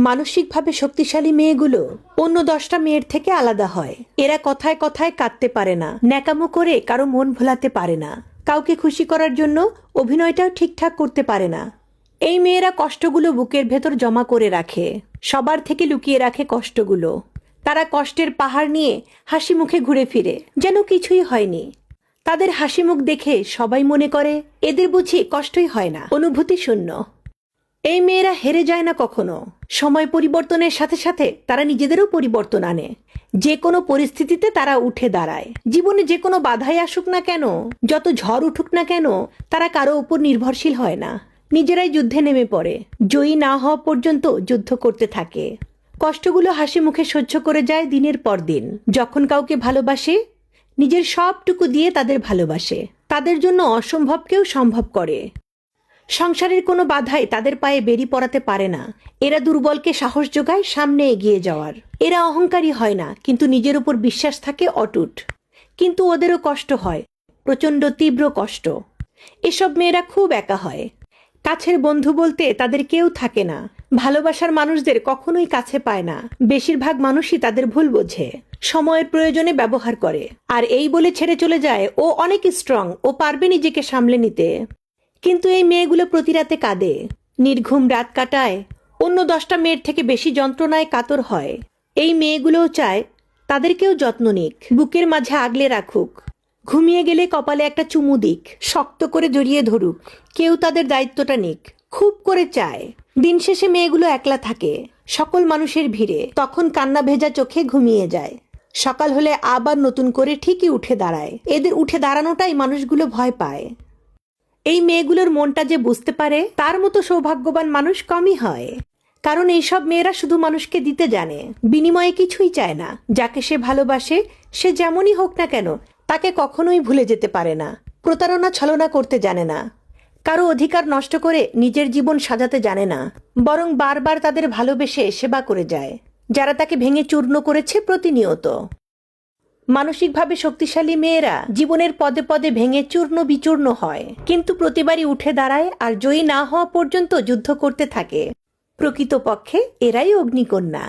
মানসিকভাবে শক্তিশালী মেয়েগুলো অন্য 10টা মেয়ের থেকে আলাদা হয়। এরা কথায় কথায় কাঁদতে পারে না, ন্যাকামো করে কারো মন ভোলাতে পারে না, কাউকে খুশি করার জন্য অভিনয়টাও ঠিকঠাক করতে পারে না। এই মেয়েরা কষ্টগুলো বুকের ভেতর জমা করে রাখে, সবার থেকে লুকিয়ে রাখে কষ্টগুলো। তারা কষ্টের পাহাড় নিয়ে হাসি মুখে ঘুরে ফিরে, যেন কিছুই হয়নি। তাদের হাসি মুখ দেখে সবাই মনে করে এদের বুঝি কষ্টই হয় না, অনুভূতি শূন্য। এই মেয়েরা হেরে যায় না কখনো। সময় পরিবর্তনের সাথে সাথে তারা নিজেদেরও পরিবর্তন আনে। যে কোনো পরিস্থিতিতে তারা উঠে দাঁড়ায়। জীবনে যে কোনো বাধাই আসুক না কেন, যত ঝড় উঠুক না কেন, তারা কারো উপর নির্ভরশীল হয় না। নিজেরাই যুদ্ধে নেমে পড়ে, জয়ী না হওয়া পর্যন্ত যুদ্ধ করতে থাকে। কষ্টগুলো হাসি মুখে সহ্য করে যায় দিনের পর দিন। যখন কাউকে ভালোবাসে, নিজের সবটুকু দিয়ে তাদের ভালোবাসে। তাদের জন্য অসম্ভবকেও সম্ভব করে। সংসারের কোনো বাধাই তাদের পায়ে বেরি পড়াতে পারে না। এরা দুর্বলকে সাহস যোগায় সামনে এগিয়ে যাওয়ার। এরা অহংকারী হয় না, কিন্তু নিজের উপর বিশ্বাস থাকে অটুট। কিন্তু ওদেরও কষ্ট হয়, প্রচণ্ড তীব্র কষ্ট। এসব মেয়েরা খুব একা হয়। কাছের বন্ধু বলতে তাদের কেউ থাকে না। ভালোবাসার মানুষদের কখনোই কাছে পায় না। বেশিরভাগ মানুষই তাদের ভুল বোঝে, সময়ের প্রয়োজনে ব্যবহার করে, আর এই বলে ছেড়ে চলে যায় ও অনেক স্ট্রং, ও পারবে নিজেকে সামলে নিতে। কিন্তু এই মেয়েগুলো প্রতি রাতে কাঁদে, নির্ঘুম রাত কাটায়, অন্য 10টা মেয়ের থেকে বেশি যন্ত্রণায় কাতর হয়। এই মেয়েগুলোও চায় তাদেরকেও যত্ন নিক, বুকের মাঝে আগলে রাখুক, ঘুমিয়ে গেলে কপালে একটা চুমু দিক, শক্ত করে জড়িয়ে ধরুক, কেউ তাদের দায়িত্বটা নিক। খুব করে চায়। দিন শেষে মেয়েগুলো একলা থাকে, সকল মানুষের ভিড়ে। তখন কান্না ভেজা চোখে ঘুমিয়ে যায়। সকাল হলে আবার নতুন করে ঠিকই উঠে দাঁড়ায়। এদের উঠে দাঁড়ানোটাই মানুষগুলো ভয় পায়। এই মেয়েগুলোর মনটা যে বুঝতে পারে, তার মতো সৌভাগ্যবান মানুষ কমই হয়। কারণ এইসব মেয়েরা শুধু মানুষকে দিতে জানে, বিনিময়ে কিছুই চায় না। যাকে সে ভালোবাসে, সে যেমনই হোক না কেন, তাকে কখনোই ভুলে যেতে পারে না। প্রতারণা ছলনা করতে জানে না, কারো অধিকার নষ্ট করে নিজের জীবন সাজাতে জানে না, বরং বারবার তাদের ভালোবেসে সেবা করে যায়, যারা তাকে ভেঙে চূর্ণ করেছে প্রতিনিয়ত। মানসিকভাবে শক্তিশালী মেয়েরা জীবনের পদে পদে ভেঙে চূর্ণ বিচূর্ণ হয়, কিন্তু প্রতিবারই উঠে দাঁড়ায় আর জয়ী না হওয়া পর্যন্ত যুদ্ধ করতে থাকে। প্রকৃতপক্ষে এরাই অগ্নিকন্যা।